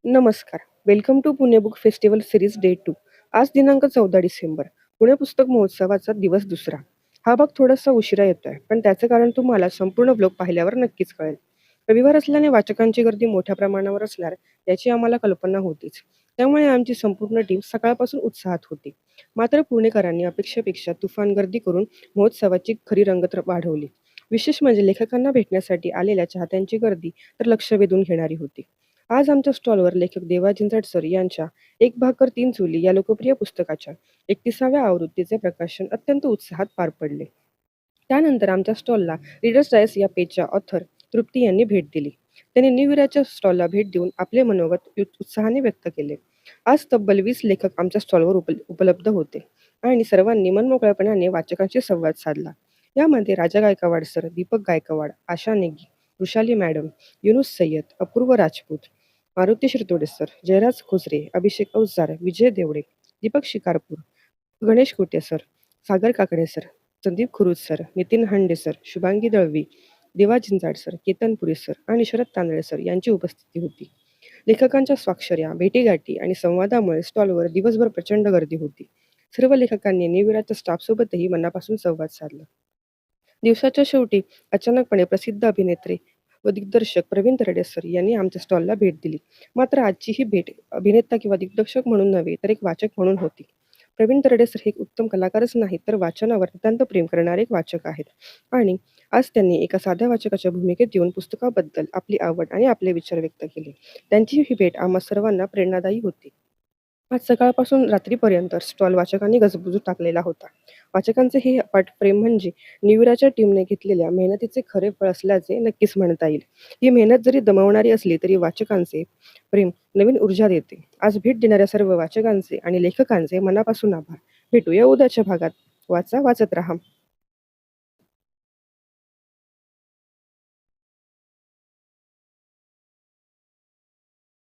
नमस्कार. Welcome to Pune book festival series day 2. आज दिनांक 14 डिसेंबर. पुणे पुस्तक महोत्सवाचा दिवस दुसरा. हा भाग थोडासा उशिरा येतोय, पण त्याचं कारण तुम्हाला संपूर्ण ब्लॉग पाहिल्यावर नक्कीच कळेल. रविवार असल्याने वाचकांची गर्दी मोठ्या प्रमाणावर असणार याची आम्हाला कल्पना होतीच. त्यामुळे आमची संपूर्ण टीम सकाळपासून उत्साहात होती. मात्र पुणेकरांनी अपेक्षेपेक्षा तुफान गर्दी करून महोत्सवाची खरी रंगत वाढवली. विशेष म्हणजे लेखकांना भेटण्यासाठी आलेल्या चाहत्यांची गर्दी तर लक्ष वेधून घेणारी होती. आज आमच्या स्टॉलवर लेखक देवा जिंजाड सर यांच्या एक भाकर तीन चुली या लोकप्रिय पुस्तकाच्या 31व्या आवृत्तीचे प्रकाशन अत्यंत उत्साहात पार पडले. त्यानंतर आमच्या स्टॉलला रीडर्स डायस या पेजच्या ऑथर तृप्ती यांनी भेट दिली. त्यांनी न्यू इराच्या स्टॉलला भेट देऊन आपले मनोगत उत्साहाने व्यक्त केले. आज तब्बल 20 लेखक आमच्या स्टॉलवर उपलब्ध होते आणि सर्वांनी मनमोकळेपणाने वाचकांशी संवाद साधला. यामध्ये राजा गायकवाड सर, दीपक गायकवाड, आशा नेगी, वृषाली मॅडम, युनुस सय्यद, अपूर्व राजपूत, मारुती शिरतोडे सर, जयराज खोसरे, अभिषेक अवजार, विजय देवडे, दीपक शिकारपूर, गणेश कुटे सर, सागर काकडे सर, संदीप खुरुज सर, नितीन हांडे सर, शुभांगी दळवी, देवा जिंजाड सर, केतन पुरे सर आणि शरद तांदळे सर यांची उपस्थिती होती. लेखकांच्या स्वाक्षऱ्या, भेटीगाठी आणि संवादामुळे स्टॉलवर दिवसभर प्रचंड गर्दी होती. सर्व लेखकांनी निविराच्या स्टाफसोबतही मनापासून संवाद साधला. दिवसाच्या शेवटी अचानकपणे प्रसिद्ध अभिनेत्री व दिग्दर्शक प्रवीण तरडे सर यांनी आमच्या स्टॉलला भेट दिली. मात्र आजची ही भेट अभिनेता किंवा दिग्दर्शक म्हणून नव्हे, तर एक वाचक म्हणून होती. प्रवीण तरडे सर हे एक उत्तम कलाकारच नाहीत, तर वाचनावर नितांत प्रेम करणारे एक वाचक आहेत. आणि आज त्यांनी एका साध्या वाचकाच्या भूमिकेत येऊन पुस्तकाबद्दल आपली आवड आणि आपले विचार व्यक्त केले. त्यांची ही भेट आम्हा सर्वांना प्रेरणादायी होती. आज सकाळपासून रात्रीपर्यंत स्टॉल वाचकांनी गजबजून टाकलेला होता. वाचकांचे हे अफाट प्रेम म्हणजे निविराच्या टीमने घेतलेल्या मेहनतीचे खरे फळ असल्याचे नक्कीच म्हणता येईल. ही मेहनत जरी दमवणारी असली तरी वाचकांचे प्रेम नवीन ऊर्जा देते. आज भेट देणाऱ्या सर्व वाचकांचे आणि लेखकांचे मनापासून आभार. भेटूया उद्याच्या भागात. वाचा, वाचत राहा.